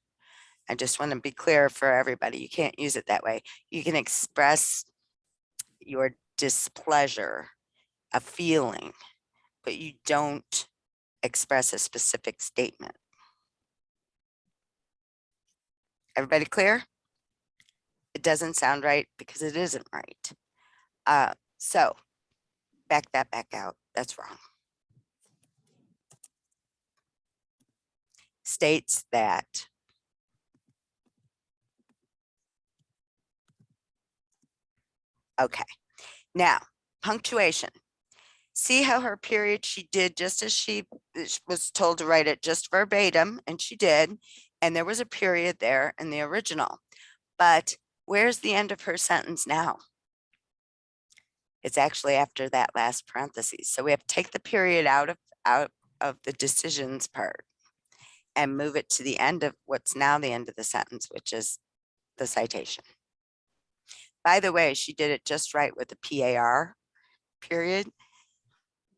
Speaker 1: I just want to be clear for everybody. You can't use it that way. You can express your displeasure, a feeling, but you don't express a specific statement. Everybody clear? It doesn't sound right because it isn't right. So back that back out. That's wrong. States that okay. Now, punctuation. See how her period she did just as she was told to write it just verbatim, and she did. And there was a period there in the original. But where's the end of her sentence now? It's actually after that last parenthesis. So we have to take the period out of the decisions part and move it to the end of what's now the end of the sentence, which is the citation. By the way, she did it just right with the PAR period,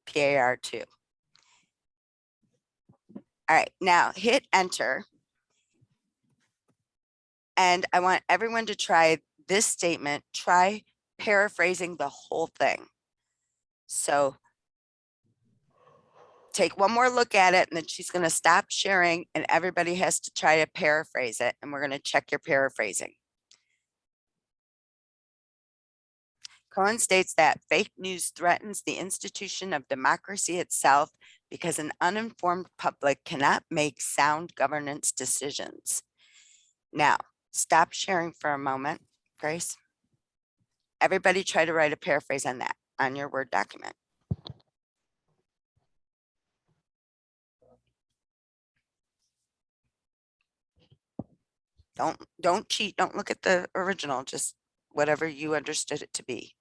Speaker 1: PAR 2. All right, now hit enter. And I want everyone to try this statement, try paraphrasing the whole thing. So take one more look at it and then she's going to stop sharing and everybody has to try to paraphrase it. And we're going to check your paraphrasing. Cohen states that fake news threatens the institution of democracy itself because an uninformed public cannot make sound governance decisions. Now, stop sharing for a moment, Grace. Everybody try to write a paraphrase on that, on your Word document. Don't cheat, don't look at the original, just whatever you understood it to be.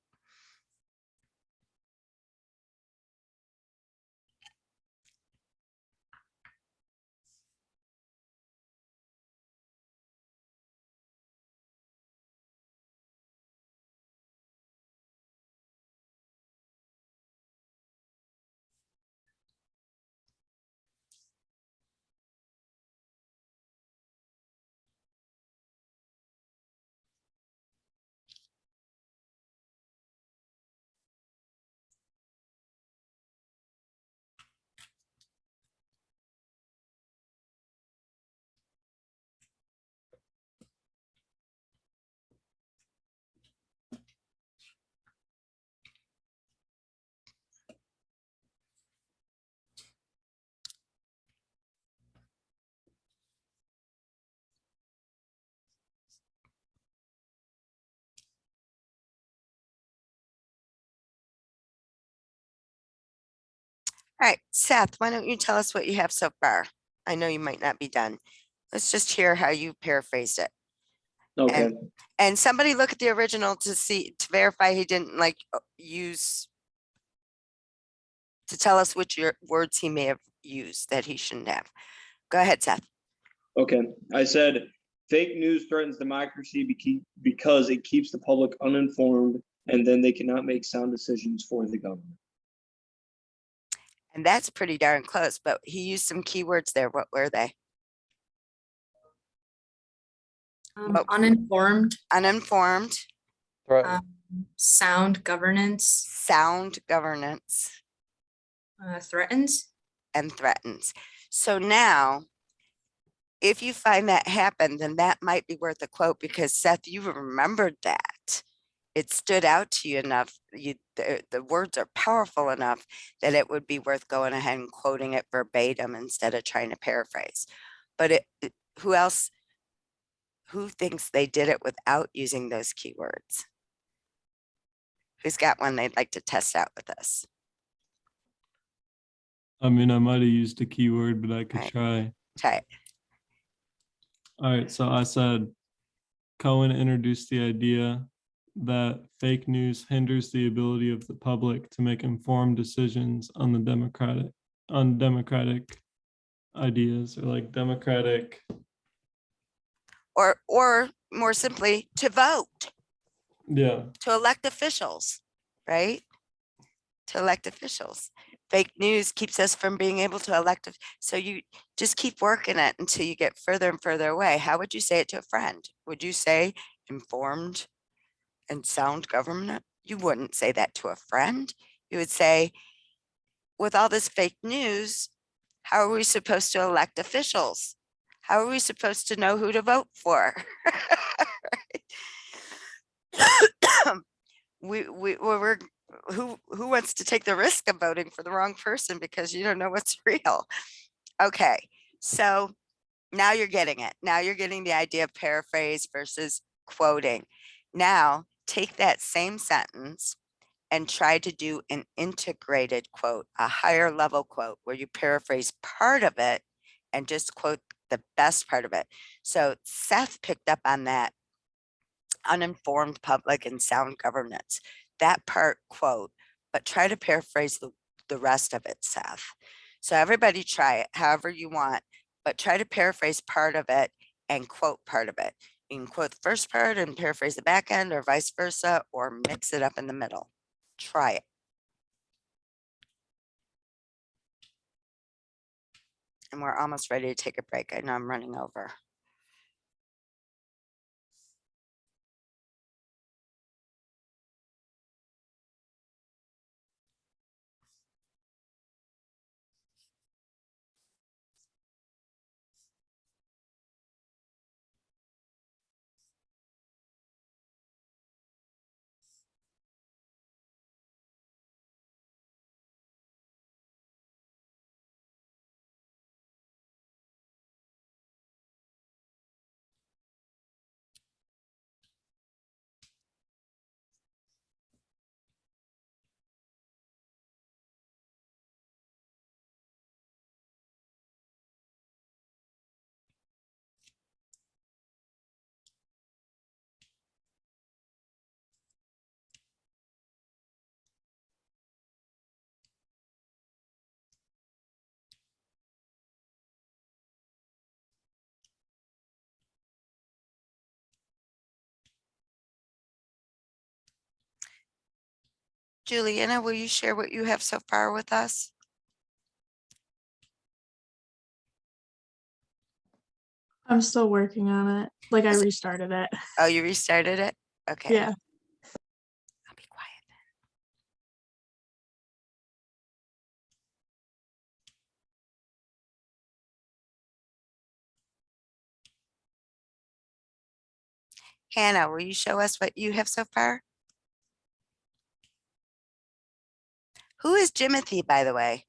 Speaker 1: All right, Seth, why don't you tell us what you have so far? I know you might not be done. Let's just hear how you paraphrased it.
Speaker 12: Okay.
Speaker 1: And somebody look at the original to verify he didn't like use, to tell us which words he may have used that he shouldn't have. Go ahead, Seth.
Speaker 12: Okay. I said fake news threatens democracy because it keeps the public uninformed and then they cannot make sound decisions for the government.
Speaker 1: And that's pretty darn close, but he used some keywords there. What were they? What-
Speaker 7: Uninformed,
Speaker 1: Uninformed,
Speaker 11: Threatened.
Speaker 7: sound governance,
Speaker 1: sound governance,
Speaker 7: threatens.
Speaker 1: and threatens. So now, if you find that happened, then that might be worth a quote because Seth, you remembered that. It stood out to you enough. The words are powerful enough that it would be worth going ahead and quoting it verbatim instead of trying to paraphrase. But who else, who thinks they did it without using those keywords? Who's got one they'd like to test out with us?
Speaker 2: I mean, I might have used a keyword, but I could
Speaker 1: Right.
Speaker 2: try.
Speaker 1: Try it.
Speaker 2: All right, so I said Cohen introduced the idea that fake news hinders the ability of the public to make informed decisions on the democratic ideas, or like democratic.
Speaker 1: Or more simply, to vote,
Speaker 2: Yeah,
Speaker 1: to elect officials, right? To elect officials. Fake news keeps us from being able to elect. So you just keep working it until you get further and further away. How would you say it to a friend? Would you say informed and sound government? You wouldn't say that to a friend. You would say, with all this fake news, how are we supposed to elect officials? How are we supposed to know who to vote for? We're who wants to take the risk of voting for the wrong person because you don't know what's real? Okay, so now you're getting it. Now you're getting the idea of paraphrase versus quoting. Now take that same sentence and try to do an integrated quote, a higher level quote where you paraphrase part of it and just quote the best part of it. So Seth picked up on that uninformed public and sound governance, that part quote, but try to paraphrase the rest of it, Seth. So everybody try it however you want, but try to paraphrase part of it and quote part of it. You can quote the first part and paraphrase the back end or vice versa, or mix it up in the middle. Try it. And we're almost ready to take a break. I know I'm running over. Juliana, will you share what you have so far with us?
Speaker 9: I'm still working on it. Like I
Speaker 1: Is it-
Speaker 9: restarted it.
Speaker 1: Oh, you restarted it? Okay.
Speaker 9: Yeah.
Speaker 1: I'll be quiet. Hannah, will you show us what you have so far? Who is Jimothy, by the way?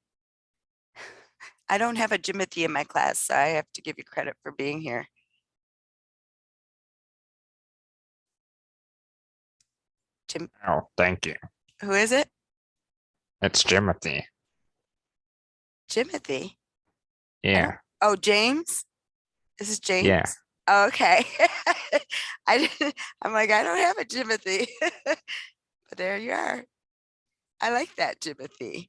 Speaker 1: I don't have a Jimothy in my class, so I have to give you credit for being here. Jim,
Speaker 13: Oh, thank you.
Speaker 1: who is it?
Speaker 13: It's Jimothy.
Speaker 1: Jimothy.
Speaker 13: Yeah.
Speaker 1: Oh, James? This is James?
Speaker 13: Yeah.
Speaker 1: Oh, okay. I'm like, I don't have a Jimothy. But there you are. I like that, Jimothy.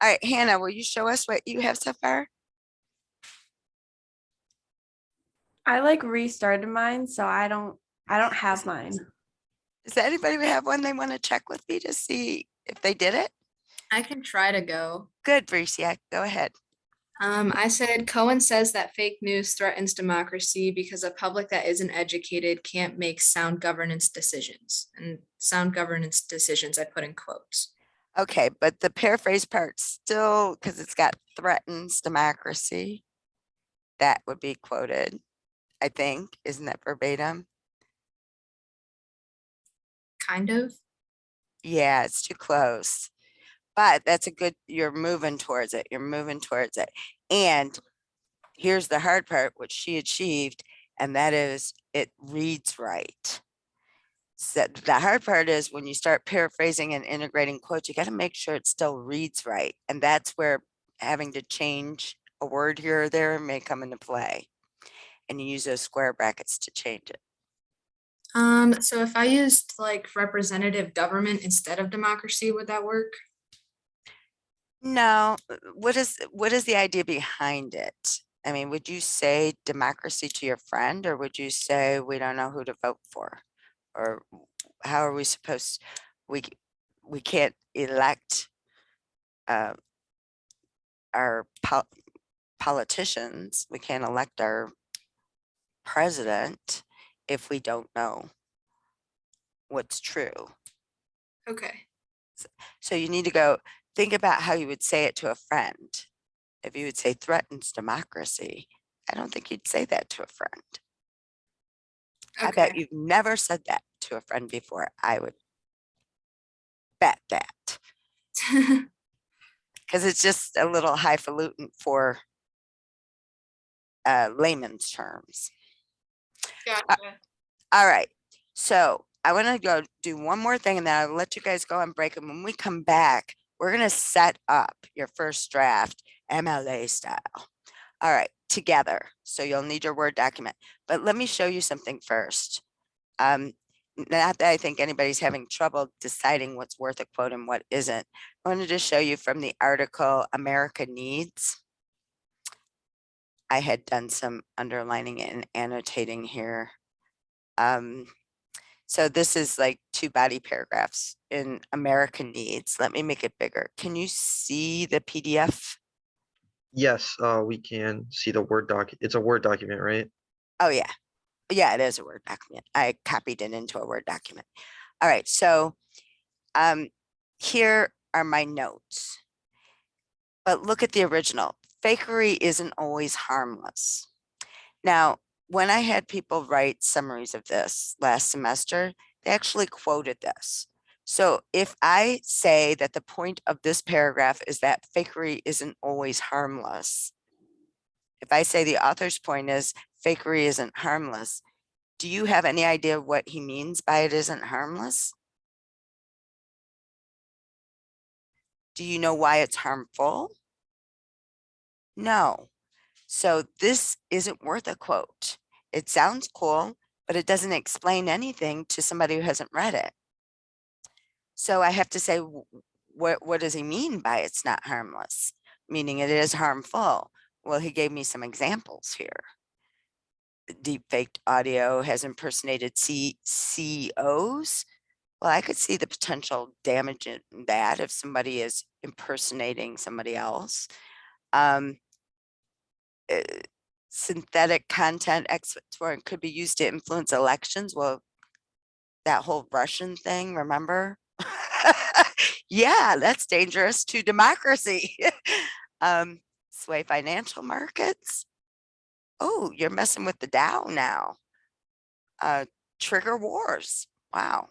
Speaker 1: All right, Hannah, will you show us what you have so far?
Speaker 14: I like restarted mine, so I don't
Speaker 6: I don't have mine.
Speaker 1: Does anybody have one they want to check with me to see if they did it?
Speaker 7: I can try to go.
Speaker 1: Good, Bricia, go ahead.
Speaker 7: I said Cohen says that fake news threatens democracy because a public that isn't educated can't make sound governance decisions. And sound governance decisions, I put in quotes.
Speaker 1: Okay, but the paraphrase part still, because it's got threatens democracy, that would be quoted, I think. Isn't that verbatim?
Speaker 7: Kind of.
Speaker 1: Yeah, it's too close. But that's a good, you're moving towards it. You're moving towards it. And here's the hard part, which she achieved, and that is it reads right. So the hard part is when you start paraphrasing and integrating quotes, you got to make sure it still reads right. And that's where having to change a word here or there may come into play. And you use those square brackets to change it.
Speaker 7: So if I used like representative government instead of democracy, would that work?
Speaker 1: No, what is the idea behind it? I mean, would you say democracy to your friend, or would you say we don't know who to vote for? Or how are we supposed, we can't elect our politicians, we can't elect our president if we don't know what's true.
Speaker 7: Okay.
Speaker 1: So you need to go think about how you would say it to a friend. If you would say threatens democracy, I don't think you'd say that to a friend. I bet
Speaker 7: Okay.
Speaker 1: you've never said that to a friend before. I would bet that, because it's just a little highfalutin for layman's terms.
Speaker 7: Gotcha.
Speaker 1: All right, so I want to go do one more thing, and then I'll let you guys go and break. And when we come back, we're going to set up your first draft MLA style. All right, together. So you'll need your Word document. But let me show you something first. Not that I think anybody's having trouble deciding what's worth a quote and what isn't. I wanted to show you from the article America Needs. I had done some underlining and annotating here. So this is like 2 body paragraphs in American Needs. Let me make it bigger. Can you see the PDF?
Speaker 5: Yes, we can see the Word doc. It's a Word document, right?
Speaker 1: Oh yeah. Yeah, it is a Word document. I copied it into a Word document. All right, so here are my notes. But look at the original. Fakery isn't always harmless. Now, when I had people write summaries of this last semester, they actually quoted this. So if I say that the point of this paragraph is that fakery isn't always harmless, if I say the author's point is fakery isn't harmless, do you have any idea what he means by it isn't harmless? Do you know why it's harmful? No. So this isn't worth a quote. It sounds cool, but it doesn't explain anything to somebody who hasn't read it. So I have to say, what does he mean by it's not harmless? Meaning it is harmful. Well, he gave me some examples here. Deepfaked audio has impersonated CEOs. Well, I could see the potential damage in that if somebody is impersonating somebody else. Synthetic content export could be used to influence elections. Well, that whole Russian thing, remember? Yeah, that's dangerous to democracy. Sway financial markets. Oh, you're messing with the Dow now. Trigger wars. Wow.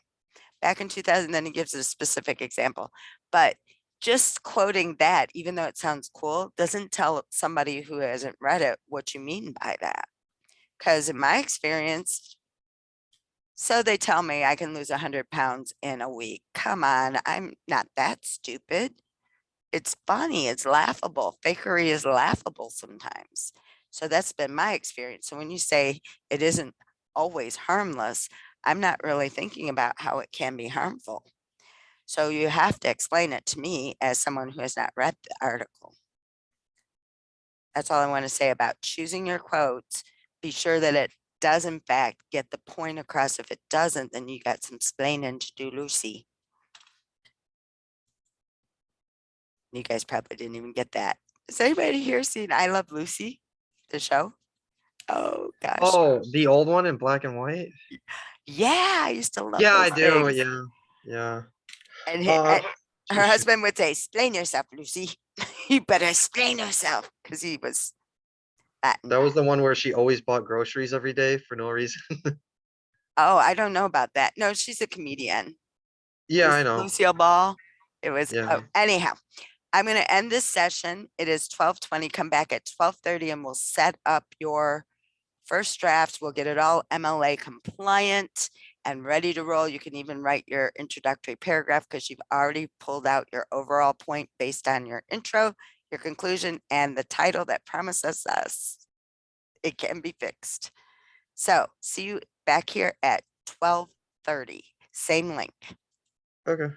Speaker 1: Back in 2000, then he gives a specific example. But just quoting that, even though it sounds cool, doesn't tell somebody who hasn't read it what you mean by that. Because in my experience, so they tell me I can lose 100 pounds in a week. Come on, I'm not that stupid. It's funny, it's laughable. Fakery is laughable sometimes. So that's been my experience. So when you say it isn't always harmless, I'm not really thinking about how it can be harmful. So you have to explain it to me as someone who has not read the article. That's all I want to say about choosing your quotes. Be sure that it does in fact get the point across. If it doesn't, then you got some explaining to do, Lucy. You guys probably didn't even get that. Has anybody here seen I Love Lucy, the show? Oh gosh.
Speaker 5: Oh, the old one in black and white?
Speaker 1: Yeah, I used to love
Speaker 5: Yeah, I
Speaker 1: those
Speaker 5: do,
Speaker 1: things.
Speaker 5: yeah, yeah.
Speaker 1: And
Speaker 5: Uh,
Speaker 1: her husband would say, "Explain yourself, Lucy. You better explain yourself," because he was Latin.
Speaker 5: That was the one where she always bought groceries every day for no reason.
Speaker 1: Oh, I don't know about that. No, she's a comedian.
Speaker 5: Yeah, I know.
Speaker 1: Lucille Ball. It was,
Speaker 5: Yeah.
Speaker 1: oh, anyhow, I'm going to end this session. It is 12:20. Come back at 12:30 and we'll set up your first draft. We'll get it all MLA compliant and ready to roll. You can even write your introductory paragraph because you've already pulled out your overall point based on your intro, your conclusion, and the title that promises us it can be fixed. So see you back here at 12:30. Same link.
Speaker 5: Okay.